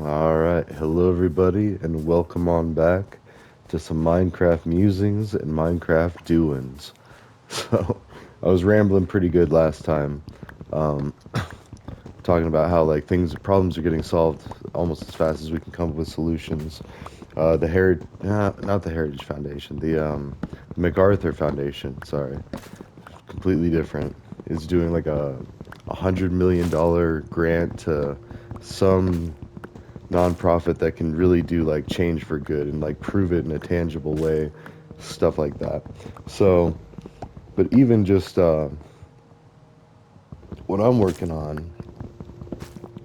All right, hello everybody, and welcome on back to some Minecraft musings and Minecraft doings. So, I was rambling pretty good last time, um, talking about how problems are getting solved almost as fast as we can come up with solutions. Not the Heritage Foundation, the MacArthur Foundation. Sorry, completely different. Is doing like $100 million grant to some nonprofit that can really do like change for good and like prove it in a tangible way, stuff like that. So, but even just what I'm working on,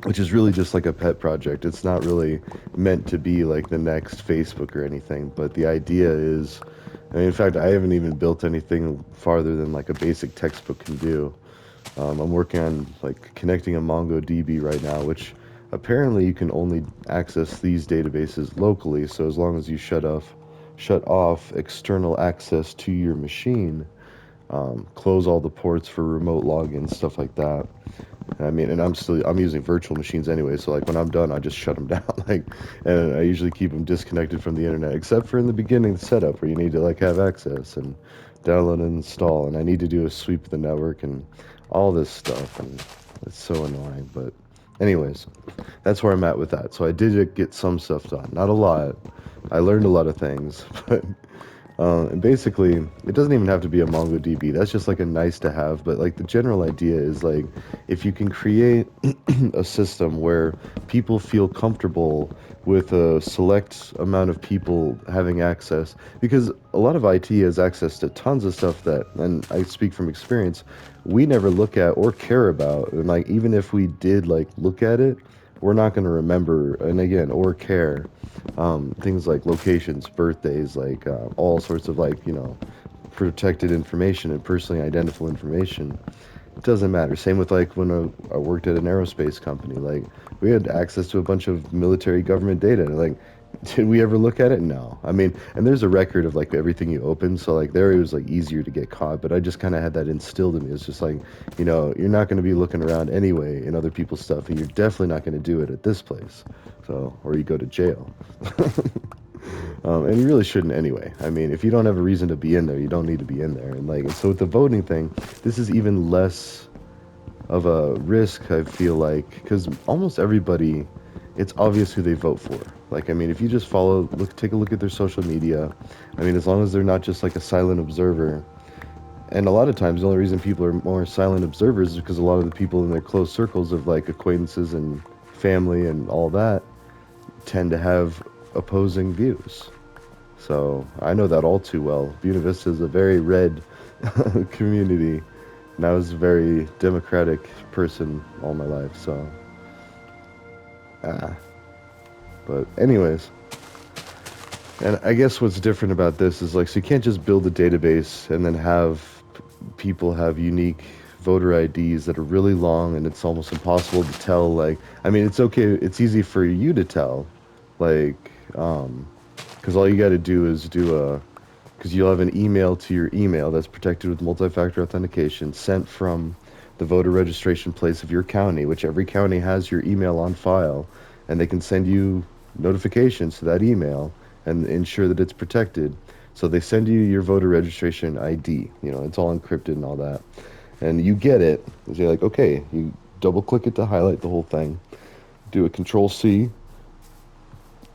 which is really just like a pet project, it's not really meant to be like the next Facebook or anything, but the idea is, I mean, in fact, I haven't even built anything farther than like a basic textbook can do. I'm working on like connecting a MongoDB right now, which apparently you can only access these databases locally. So as long as you shut off external access to your machine, close all the ports for remote login, stuff like that. I mean, and I'm using virtual machines anyway, so like when I'm done, I just shut them down. And I usually keep them disconnected from the internet, except for in the beginning setup where you need to like have access and download and install, and I need to do a sweep of the network and all this stuff, and it's so annoying. But anyways, that's where I'm at with that. So I did get some stuff done, not a lot. I learned a lot of things, but and basically, it doesn't even have to be a MongoDB. That's just like a nice to have. But like the general idea is like if you can create a system where people feel comfortable with a select amount of people having access, because a lot of IT has access to tons of stuff that, and I speak from experience, we never look at or care about. And like even if we did like look at it, we're not going to remember, and again, or care things like locations, birthdays, like all sorts of like protected information and personally identifiable information. It doesn't matter. Same with like when I worked at an aerospace company. Like we had access to a bunch of military government data. Like, did we ever look at it? No. I mean, and there's a record of like everything you open. So like there it was like easier to get caught. But I just kind of had that instilled in me. It's just like, you're not going to be looking around anyway in other people's stuff, and you're definitely not going to do it at this place. So, or you go to jail. And you really shouldn't anyway. I mean, if you don't have a reason to be in there, you don't need to be in there. And so with the voting thing, this is even less of a risk, I feel like, because almost everybody, it's obvious who they vote for. Like, I mean, if you just take a look at their social media, I mean, as long as they're not just like a silent observer, and a lot of times the only reason people are more silent observers is because a lot of the people in their close circles of like acquaintances and family and all that tend to have opposing views. So I know that all too well. Buena Vista is a very red community, and I was a very democratic person all my life. So, ah. But anyways, and I guess what's different about this is like, so you can't just build a database and then have people have unique voter IDs that are really long, and it's almost impossible to tell. Like, I mean, it's okay, it's easy for you to tell, like, because all you got to do is because you'll have an email to your email that's protected with multi-factor authentication sent from the voter registration place of your county, which every county has your email on file, and they can send you notifications to that email and ensure that it's protected. So they send you your voter registration ID. It's all encrypted and all that. And you get it. So you're like, okay, you double click it to highlight the whole thing, do a control C,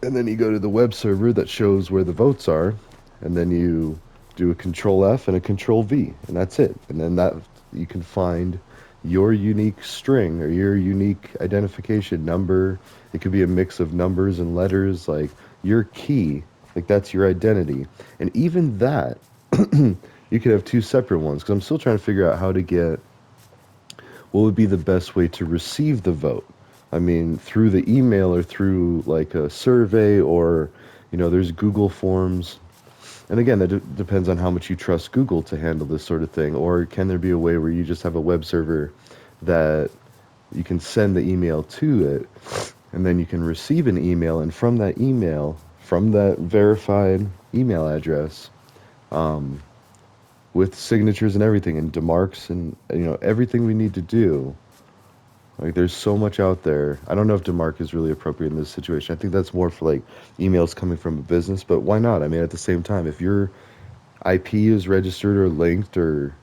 and then you go to the web server that shows where the votes are, and then you do a control F and a control V, and that's it. And then that you can find your unique string or your unique identification number. It could be a mix of numbers and letters, like your key, like that's your identity. And even that, you could have two separate ones, because I'm still trying to figure out how to get what would be the best way to receive the vote. I mean, through the email or through like a survey, or there's Google Forms. And again, that depends on how much you trust Google to handle this sort of thing. Or can there be a way where you just have a web server that you can send the email to it, and then you can receive an email, and from that email, from that verified email address, with signatures and everything and demarks and everything we need to do, Like there's so much out there. I don't know if DeMarc is really appropriate in this situation. I think that's more for like emails coming from a business, but why not? I mean, at the same time, if your IP is registered or linked or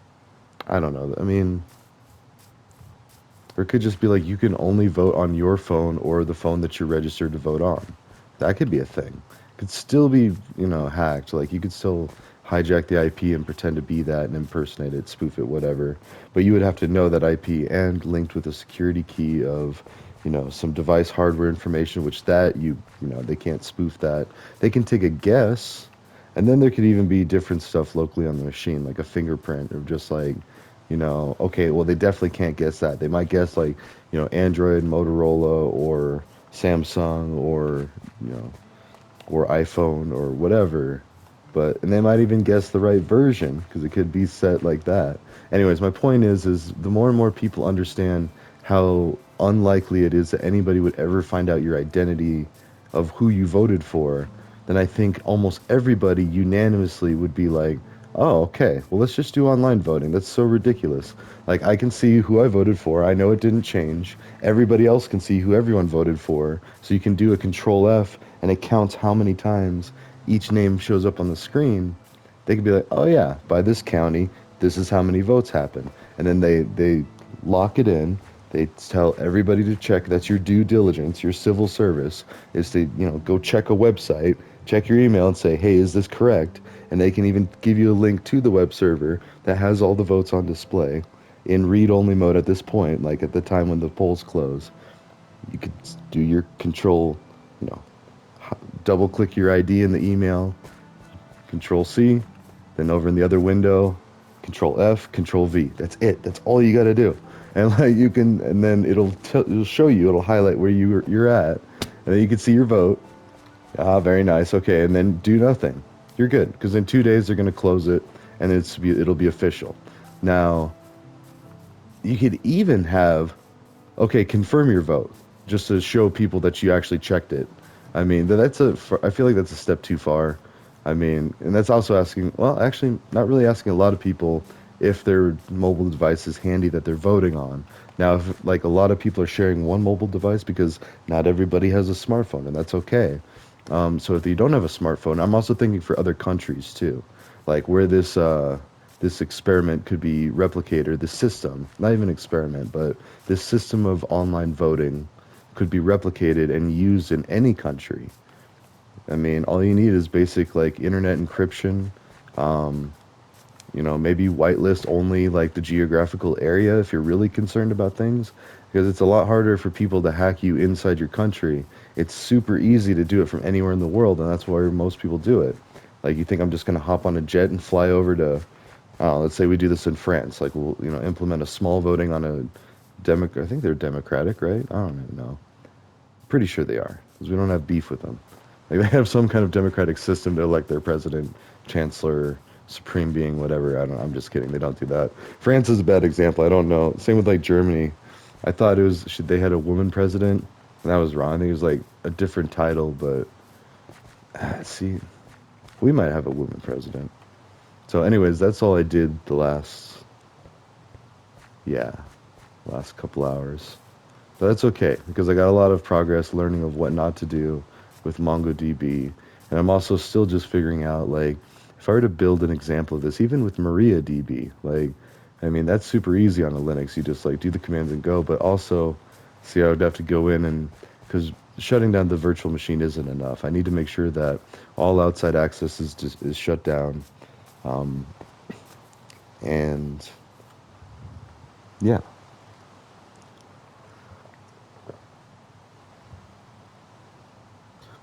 I don't know. I mean, or it could just be like you can only vote on your phone or the phone that you're registered to vote on. That could be a thing. Could still be, hacked. Like you could still hijack the IP and pretend to be that and impersonate it, spoof it, whatever. But you would have to know that IP and linked with a security key of, some device hardware information, which that they can't spoof that. They can take a guess, and then there could even be different stuff locally on the machine, like a fingerprint or just like okay, well, they definitely can't guess that. They might guess like, Android, Motorola, or Samsung, or, you know, or iPhone, or whatever. And they might even guess the right version because it could be set like that. Anyways, my point is the more and more people understand how unlikely it is that anybody would ever find out your identity of who you voted for, then I think almost everybody unanimously would be like, oh, okay, well, let's just do online voting. That's so ridiculous. Like, I can see who I voted for. I know it didn't change. Everybody else can see who everyone voted for. So you can do a control F and it counts how many times each name shows up on the screen. They could be like, oh, yeah, by this county, this is how many votes happen. And then they lock it in. They tell everybody to check. That's your due diligence, your civil service, is to, go check a website, check your email and say, hey, is this correct? And they can even give you a link to the web server that has all the votes on display in read-only mode at this point, like at the time when the polls close. You could do your control, you know, double-click your ID in the email, control C, then over in the other window, control F, control V. That's it. That's all you got to do. And like you can, and then it'll show you, it'll highlight where you're at, and then you can see your vote. Ah, very nice. Okay, and then do nothing. You're good because in 2 days they're going to close it, and it'll be official. Now, you could even have, okay, confirm your vote just to show people that you actually checked it. I mean, I feel like that's a step too far. I mean, and that's also asking, well, actually, not really asking a lot of people if their mobile device is handy that they're voting on. Now, if like a lot of people are sharing one mobile device because not everybody has a smartphone, and that's okay. So if you don't have a smartphone, I'm also thinking for other countries too, like where this experiment could be replicated, or this system, not even experiment, but this system of online voting could be replicated and used in any country. I mean, all you need is basic like internet encryption. Um, maybe whitelist only like the geographical area if you're really concerned about things, because it's a lot harder for people to hack you inside your country. It's super easy to do it from anywhere in the world, and that's why most people do it. Like, you think I'm just going to hop on a jet and fly over to, let's say we do this in France. Like, we'll, implement a small voting on a I think they're democratic, right? I don't even know. Pretty sure they are, because we don't have beef with them. Like, they have some kind of democratic system to elect their president, chancellor, supreme being, whatever. I don't know. I'm just kidding. They don't do that. France is a bad example. I don't know. Same with like Germany. I thought they had a woman president, and that was wrong. I think it was like a different title, but see, we might have a woman president. So, anyways, that's all I did last couple hours. But that's okay, because I got a lot of progress learning of what not to do with MongoDB. And I'm also still just figuring out, like, if I were to build an example of this, even with MariaDB, like, I mean, that's super easy on a Linux. You just, like, do the commands and go. But also, see, I would have to go in and, because shutting down the virtual machine isn't enough. I need to make sure that all outside access is shut down. And, yeah.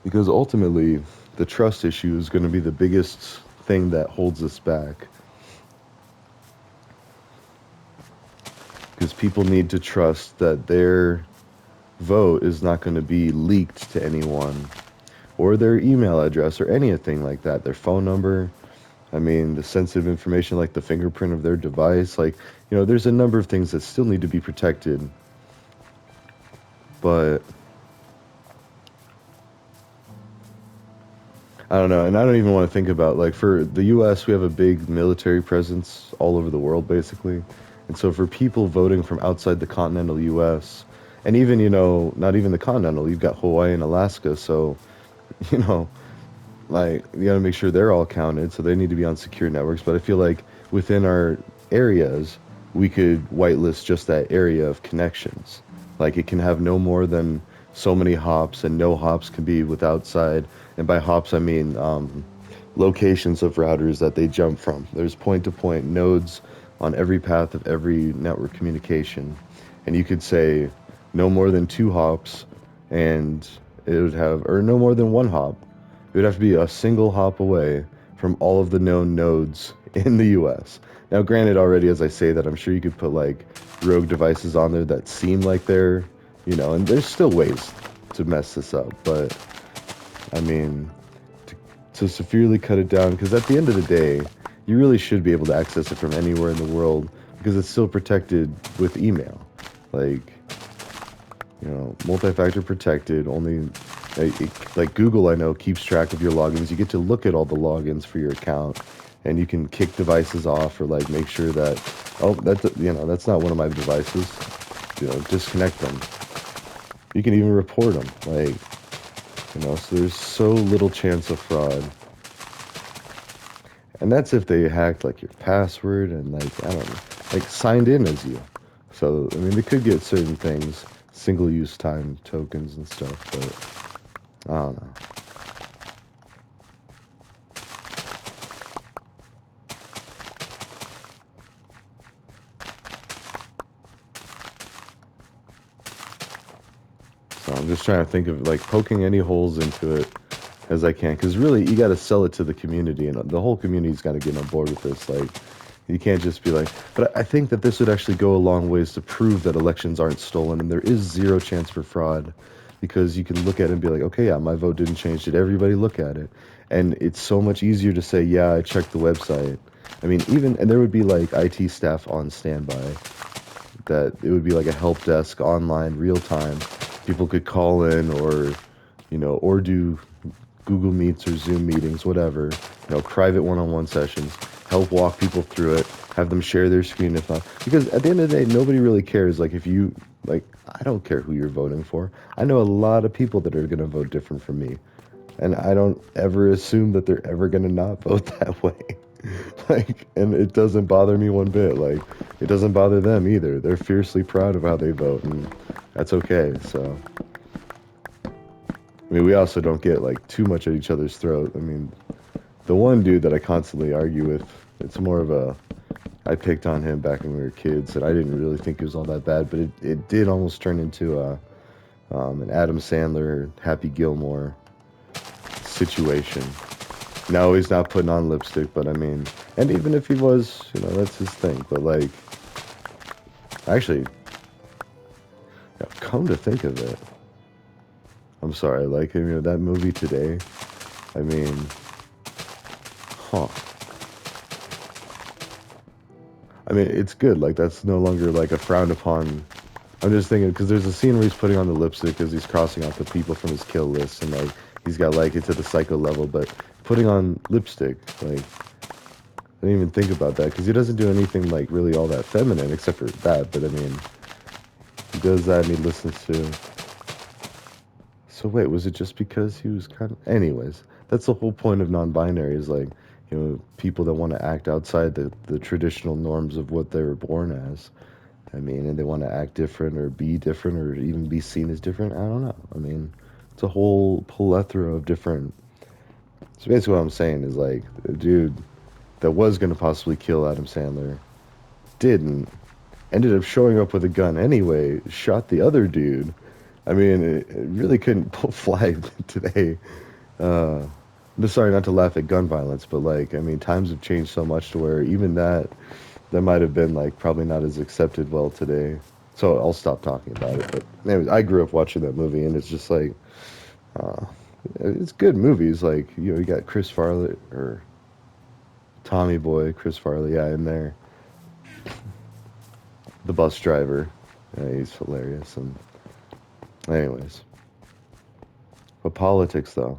Because ultimately, the trust issue is going to be the biggest thing that holds us back. Because people need to trust that their vote is not going to be leaked to anyone, or their email address, or anything like that, their phone number. I mean, the sensitive information like the fingerprint of their device. Like, there's a number of things that still need to be protected. But I don't know, and I don't even want to think about, like, for the U.S., we have a big military presence all over the world, basically. And so for people voting from outside the continental U.S., And even, not even the continental, you've got Hawaii and Alaska, so, you know, like you got to make sure they're all counted, so they need to be on secure networks. But I feel like within our areas, we could whitelist just that area of connections. Like it can have no more than so many hops, and no hops can be with outside. And by hops, I mean locations of routers that they jump from. There's point-to-point nodes on every path of every network communication, and you could say no more than two hops, and it would have, or no more than one hop, it would have to be a single hop away from all of the known nodes in the US. Now, granted, already as I say that, I'm sure you could put like rogue devices on there that seem like they're, and there's still ways to mess this up, but I mean, to severely cut it down, because at the end of the day, you really should be able to access it from anywhere in the world because it's still protected with email. Like, multi-factor protected, only like Google, I know, keeps track of your logins. You get to look at all the logins for your account, and you can kick devices off or like make sure that, oh, that's not one of my devices. Disconnect them. You can even report them. Like, so there's so little chance of fraud. And that's if they hacked like your password and like, I don't know, like signed in as you. So, I mean, they could get certain things, single use time tokens and stuff, but I don't know. So I'm just trying to think of like poking any holes into it as I can, because really you got to sell it to the community, and the whole community's got to get on board with this. Like, you can't just be like, but I think that this would actually go a long ways to prove that elections aren't stolen and there is zero chance for fraud, because you can look at it and be like, okay, yeah, my vote didn't change. Did everybody look at it? And it's so much easier to say, yeah, I checked the website. I mean, and there would be like IT staff on standby, that it would be like a help desk online, real time. People could call in or do Google Meets or Zoom meetings, whatever, private one-on-one sessions, help walk people through it, have them share their screen if not. Because at the end of the day, nobody really cares. Like, if you, like, I don't care who you're voting for. I know a lot of people that are going to vote different from me. And I don't ever assume that they're ever going to not vote that way. Like, and it doesn't bother me one bit. Like, it doesn't bother them either. They're fiercely proud of how they vote, and that's okay. So, I mean, we also don't get like too much at each other's throat. I mean, the one dude that I constantly argue with, it's more of a, I picked on him back when we were kids, and I didn't really think it was all that bad, but it did almost turn into an Adam Sandler, Happy Gilmore situation. No, he's not putting on lipstick, but I mean, and even if he was, that's his thing. But like, actually, come to think of it, I'm sorry, like, that movie Today, I mean, huh. I mean, it's good. Like, that's no longer like a frowned upon. I'm just thinking, because there's a scene where he's putting on the lipstick as he's crossing out the people from his kill list, and like he's got like it to the psycho level, but putting on lipstick, like, I didn't even think about that, because he doesn't do anything like really all that feminine except for that. But I mean, he does that and he listens to. So wait, was it just because he was kind of? Anyways, that's the whole point of non-binary, is like, people that want to act outside the traditional norms of what they were born as. I mean, and they want to act different or be different or even be seen as different. I don't know. I mean, it's a whole plethora of different. So basically, what I'm saying is like, the dude that was going to possibly kill Adam Sandler didn't. Ended up showing up with a gun anyway. Shot the other dude. I mean, it really couldn't fly today. I'm just sorry not to laugh at gun violence, but like, I mean, times have changed so much to where even that might have been like probably not as accepted well today. So I'll stop talking about it. But anyways, I grew up watching that movie, and it's just like, uh, it's good movies. Like, you got Chris Farley or Tommy Boy, Chris Farley, yeah, in there. The bus driver, yeah, he's hilarious. And anyways, but politics though,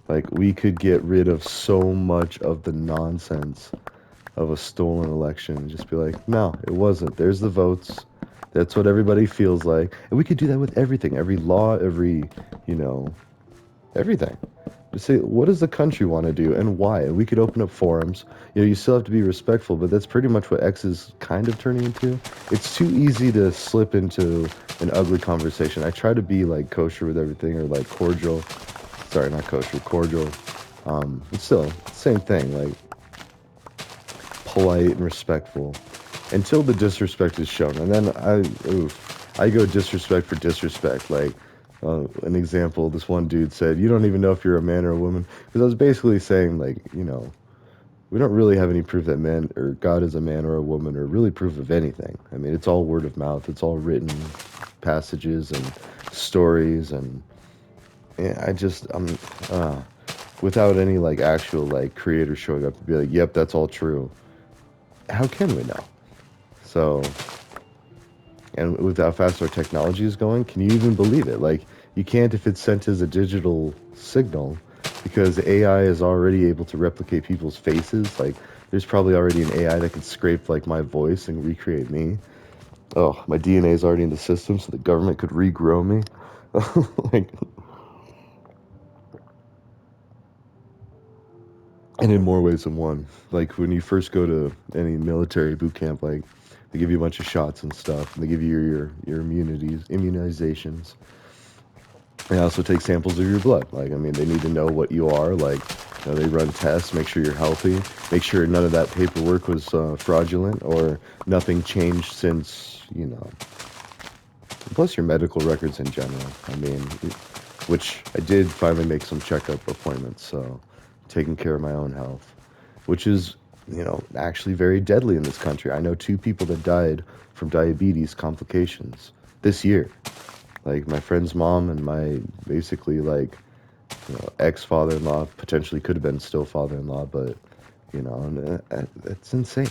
like, we could get rid of so much of the nonsense of a stolen election and just be like, no, it wasn't. There's the votes. That's what everybody feels like. And we could do that with everything, every law, every, you know, everything. Just say, what does the country want to do and why? And we could open up forums. You know, you still have to be respectful, but that's pretty much what X is kind of turning into. It's too easy to slip into an ugly conversation. I try to be like kosher with everything or like cordial. Sorry, not kosher, cordial. But still, same thing, like polite and respectful until the disrespect is shown. And then I go disrespect for disrespect. Like, an example, this one dude said, "You don't even know if you're a man or a woman." Because I was basically saying, like, you know, we don't really have any proof that man or God is a man or a woman, or really proof of anything. I mean, it's all word of mouth. It's all written passages and stories, and yeah, uh, without any like actual like creator showing up to be like, "Yep, that's all true." How can we know? So, and with how fast our technology is going, can you even believe it? Like, you can't if it's sent as a digital signal, because AI is already able to replicate people's faces. Like, there's probably already an AI that can scrape like my voice and recreate me. Oh, my DNA is already in the system, so the government could regrow me. Like, and in more ways than one. Like when you first go to any military boot camp, like they give you a bunch of shots and stuff, and they give you your immunizations. They also take samples of your blood. Like, I mean, they need to know what you are. Like, you know, they run tests, make sure you're healthy, make sure none of that paperwork was fraudulent or nothing changed since, you know. Plus your medical records in general. I mean, which I did finally make some checkup appointments, so taking care of my own health, which is, you know, actually very deadly in this country. I know two people that died from diabetes complications this year. Like my friend's mom and my basically like, you know, ex-father-in-law, potentially could have been still father-in-law, but you know, and it's insane.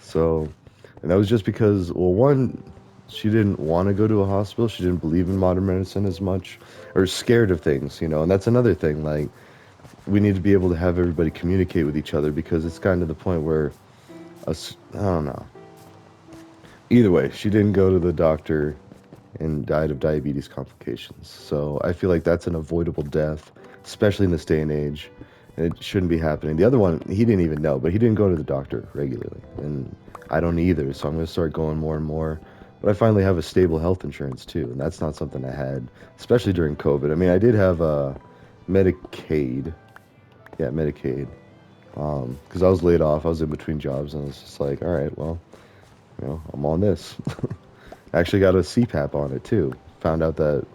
So, and that was just because, well, one, she didn't want to go to a hospital. She didn't believe in modern medicine as much, or scared of things, you know. And that's another thing. Like, we need to be able to have everybody communicate with each other, because it's kind of the point where us, I don't know. Either way, she didn't go to the doctor and died of diabetes complications. So I feel like that's an avoidable death, especially in this day and age. And it shouldn't be happening. The other one, he didn't even know, but he didn't go to the doctor regularly. And I don't either, so I'm going to start going more and more. But I finally have a stable health insurance too, and that's not something I had, especially during COVID. I mean, I did have Medicaid. Yeah, Medicaid. Because I was laid off. I was in between jobs, and I was just like, all right, well, you know, I'm on this. I actually got a CPAP on it too. Found out that,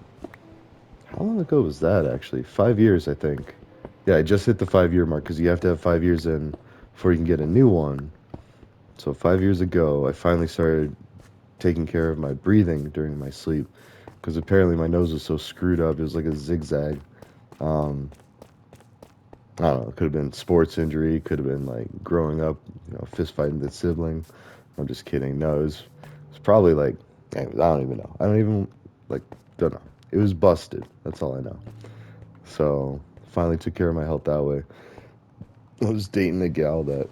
how long ago was that actually? 5 years, I think. Yeah, I just hit the 5 year mark, because you have to have 5 years in before you can get a new one. So 5 years ago, I finally started taking care of my breathing during my sleep, because apparently my nose was so screwed up. It was like a zigzag. Um, I don't know. It could have been sports injury. Could have been like growing up, you know, fist fighting with a sibling. I'm just kidding. No, it was probably like, anyways, I don't even know. I don't even like, don't know. It was busted. That's all I know. So finally took care of my health that way. I was dating a gal that,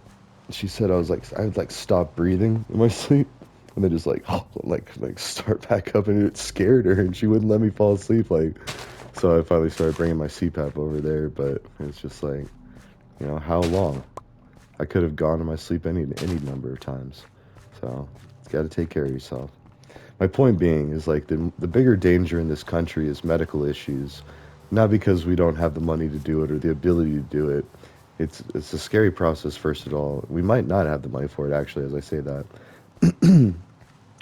she said I would like stop breathing in my sleep, and then just like like start back up, and it scared her, and she wouldn't let me fall asleep. Like, so I finally started bringing my CPAP over there, but it's just like, you know, how long? I could have gone to my sleep any number of times. So you got to take care of yourself. My point being is like the bigger danger in this country is medical issues, not because we don't have the money to do it or the ability to do it. It's a scary process. First of all, we might not have the money for it. Actually, as I say that.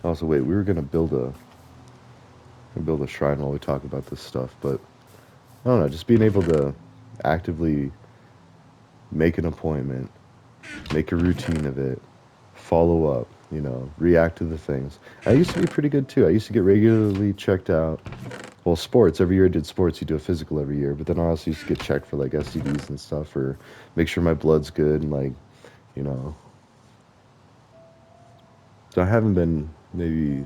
Also, wait, we were gonna build a shrine while we talk about this stuff, but I don't know. Just being able to actively make an appointment, make a routine of it, follow up, you know, react to the things. I used to be pretty good too. I used to get regularly checked out. Well, sports, every year I did sports, you do a physical every year, but then I also used to get checked for like STDs and stuff, or make sure my blood's good, and like, you know. So I haven't been maybe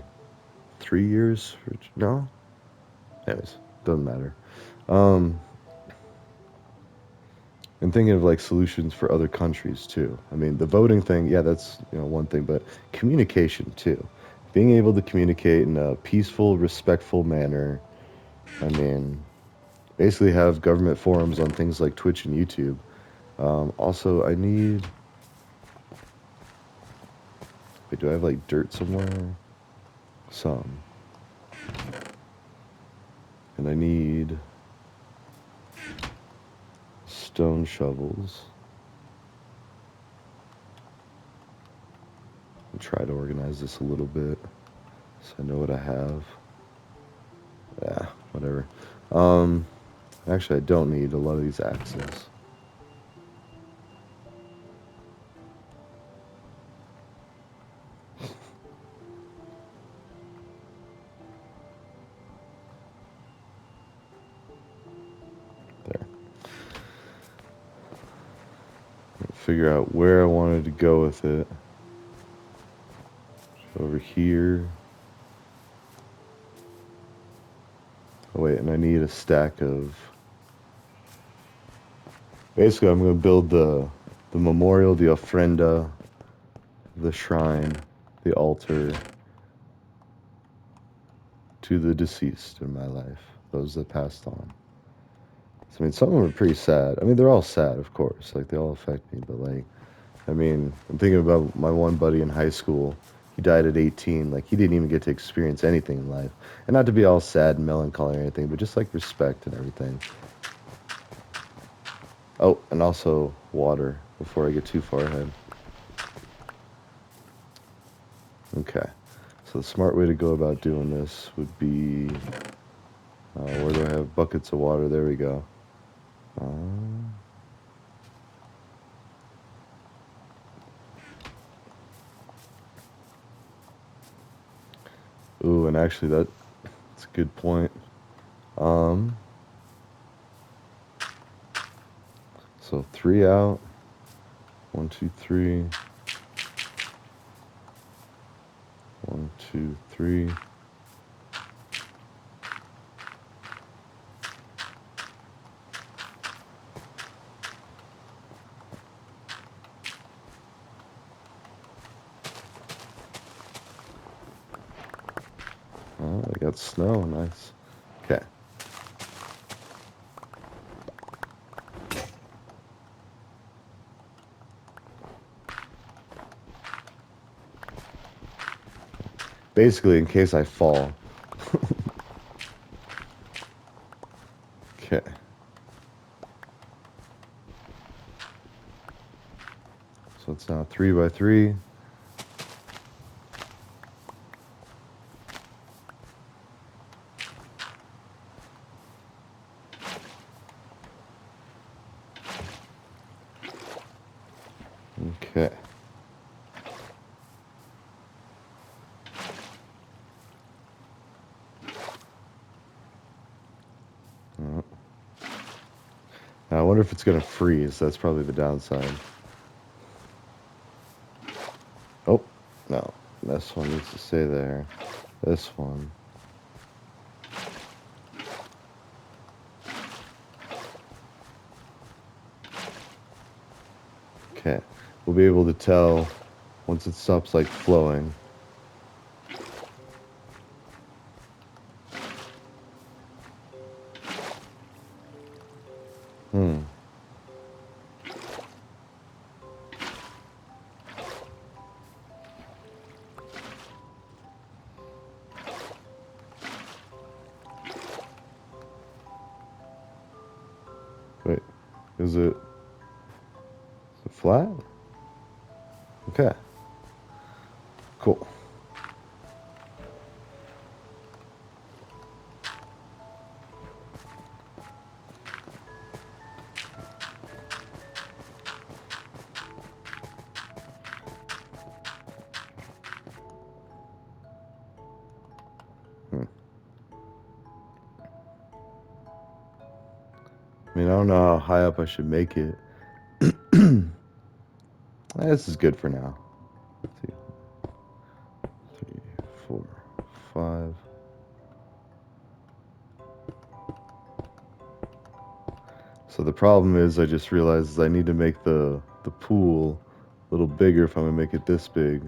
3 years, no? Anyways, doesn't matter. Um, and thinking of like solutions for other countries too. I mean, the voting thing, yeah, that's, you know, one thing, but communication too. being able to communicate in a peaceful, respectful manner. I mean, basically have government forums on things like Twitch and YouTube. Also, I need... Wait, do I have, like, dirt somewhere? Some. And I need... stone shovels. I'll try to organize this a little bit so I know what I have. Yeah, whatever. Actually, I don't need a lot of these axes. There. Figure out where I wanted to go with it. Over here. Oh wait, and I need a stack of... Basically, I'm going to build the memorial, the ofrenda, the shrine, the altar to the deceased in my life, those that passed on. So, I mean, some of them are pretty sad. I mean, they're all sad, of course. Like, they all affect me, but, like, I mean, I'm thinking about my one buddy in high school. He died at 18. Like, he didn't even get to experience anything in life. And not to be all sad and melancholy or anything, but just, like, respect and everything. Oh, and also water before I get too far ahead. Okay. So the smart way to go about doing this would be... where do I have buckets of water? There we go. Ooh, and actually that's a good point. So 3 out. 1, 2, 3. 1, 2, 3. Oh, I got snow. Nice. Okay. Basically, in case I fall. Okay. So it's now 3 by 3. Okay. Now I wonder if it's gonna freeze. That's probably the downside. Oh, no. This one needs to stay there. This one. Okay. We'll be able to tell once it stops, like, flowing. Wait, is it flat? Okay. Cool. I mean, I don't know how high up I should make it. This is good for now. 2, 3, 4, 5. So the problem is, I just realized I need to make the pool a little bigger if I'm gonna make it this big.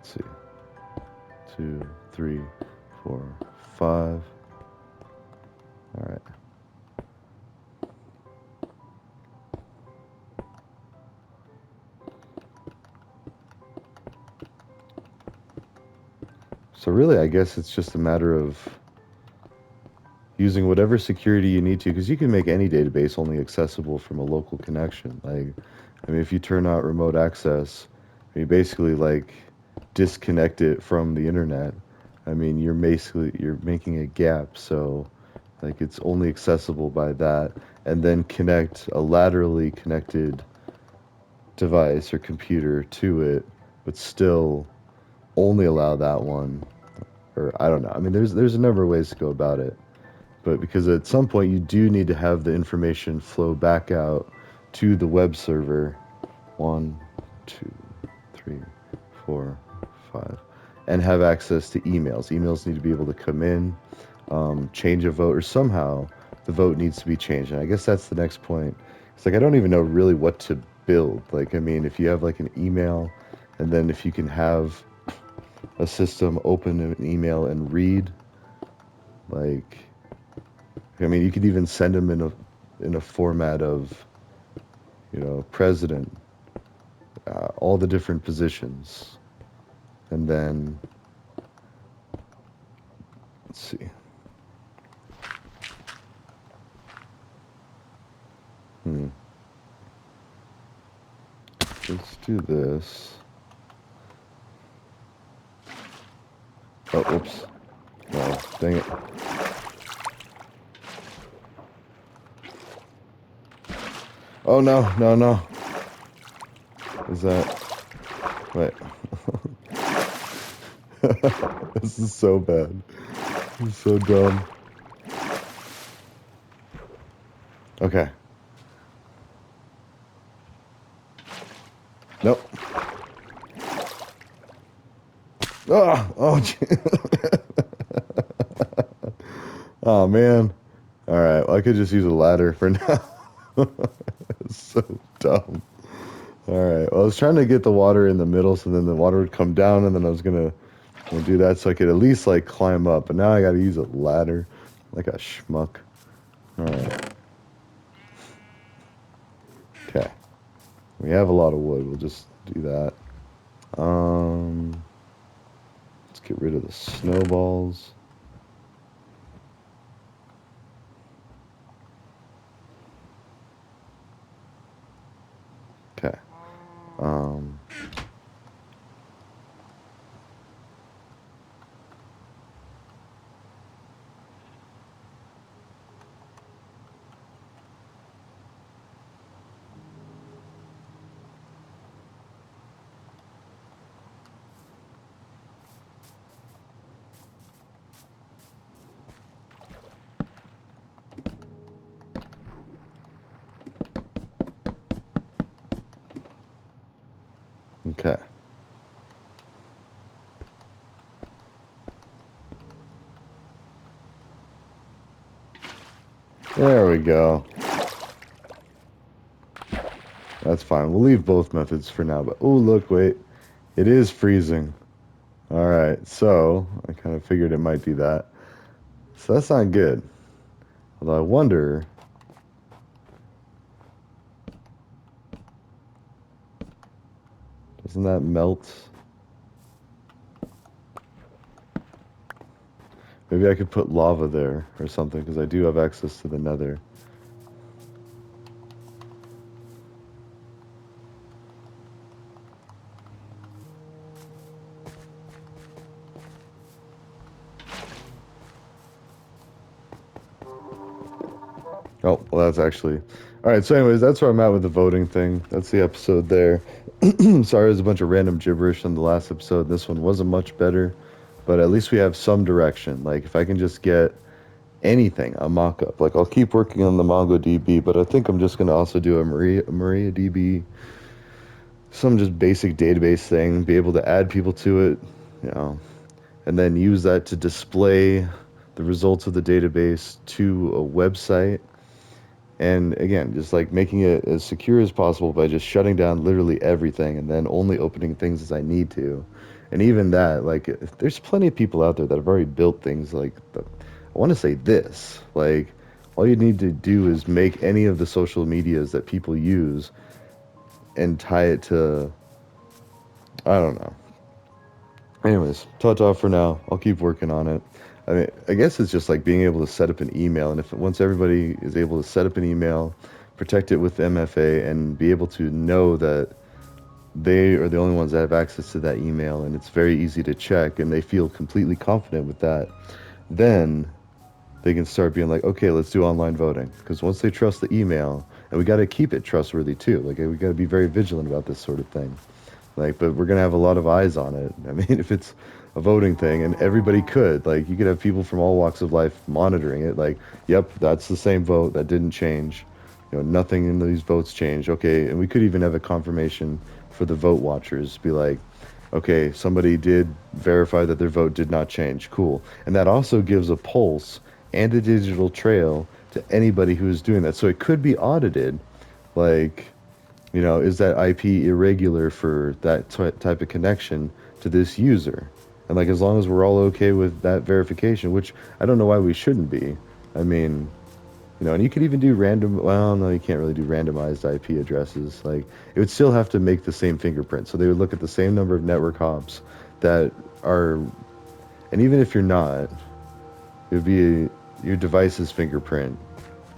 let's see, 2, 3, 4, 5. All right. So really, I guess it's just a matter of using whatever security you need to, because you can make any database only accessible from a local connection. Like, I mean, if you turn out remote access, you basically like disconnect it from the internet. I mean, you're making a gap. So, like, it's only accessible by that, and then connect a laterally connected device or computer to it, but still only allow that one. Or I don't know. I mean, there's a number of ways to go about it. But because at some point you do need to have the information flow back out to the web server. 1, 2, 3, 4, 5, and have access to emails. Emails need to be able to come in, change a vote, or somehow the vote needs to be changed. And I guess that's the next point. It's like I don't even know really what to build. Like, I mean, if you have like an email, and then if you can have a system open an email and read, like, I mean, you could even send them in a format of, president, all the different positions, and then let's see. Let's do this. Oh, oops. No, dang it. Oh no, no, no. Is that? Wait. This is so bad. This is so dumb. Okay. Nope. Oh, oh man. All right. Well, I could just use a ladder for now. It's so dumb. All right. Well, I was trying to get the water in the middle, so then the water would come down, and then I was gonna do that so I could at least like climb up. But now I got to use a ladder, like a schmuck. All right. Okay. We have a lot of wood. We'll just do that. Let's get rid of the snowballs. Okay. Okay. There we go. That's fine. We'll leave both methods for now. But, oh, look, wait. It is freezing. All right. So, I kind of figured it might be that. So, that's not good. Although I wonder... Doesn't that melt? Maybe I could put lava there or something, because I do have access to the nether. Oh, well, that's actually... All right, so anyways, that's where I'm at with the voting thing. That's the episode there. Sorry, there's a bunch of random gibberish in the last episode. This one wasn't much better, but at least we have some direction. Like, if I can just get anything, a mock-up. Like, I'll keep working on the MongoDB, but I think I'm just going to also do a MariaDB, some just basic database thing, be able to add people to it, and then use that to display the results of the database to a website. And again, just like making it as secure as possible by just shutting down literally everything and then only opening things as I need to. And even that, like, there's plenty of people out there that have already built things like I want to say this, like, all you need to do is make any of the social medias that people use and tie it to, I don't know. Anyways, ta-ta for now. I'll keep working on it. I mean, I guess it's just like being able to set up an email, and if once everybody is able to set up an email, protect it with MFA, and be able to know that they are the only ones that have access to that email, and it's very easy to check, and they feel completely confident with that, then they can start being like, okay, let's do online voting. Because once they trust the email, and we got to keep it trustworthy too. Like, we got to be very vigilant about this sort of thing. Like, but we're gonna have a lot of eyes on it. I mean, if it's a voting thing, and everybody could, like, you could have people from all walks of life monitoring it. Like, yep, that's the same vote. That didn't change. You know, nothing in these votes changed. Okay, and we could even have a confirmation for the vote watchers. Be like, okay, somebody did verify that their vote did not change. Cool. And that also gives a pulse and a digital trail to anybody who is doing that. So it could be audited. Like, you know, is that IP irregular for that type of connection to this user? And like, as long as we're all okay with that verification, which I don't know why we shouldn't be. I mean, you know, and you could even do random, well, no, you can't really do randomized IP addresses. Like, it would still have to make the same fingerprint. So they would look at the same number of network hops that are, and even if you're not, it would be your device's fingerprint.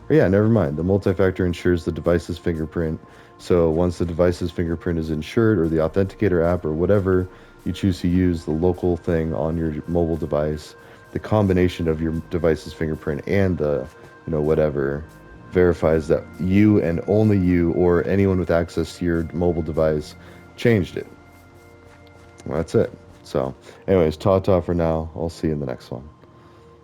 Or yeah, never mind. The multi-factor ensures the device's fingerprint. So once the device's fingerprint is ensured, or the authenticator app, or whatever you choose to use, the local thing on your mobile device, the combination of your device's fingerprint and the, you know, whatever, verifies that you and only you or anyone with access to your mobile device changed it. Well, that's it. So anyways, ta-ta for now. I'll see you in the next one.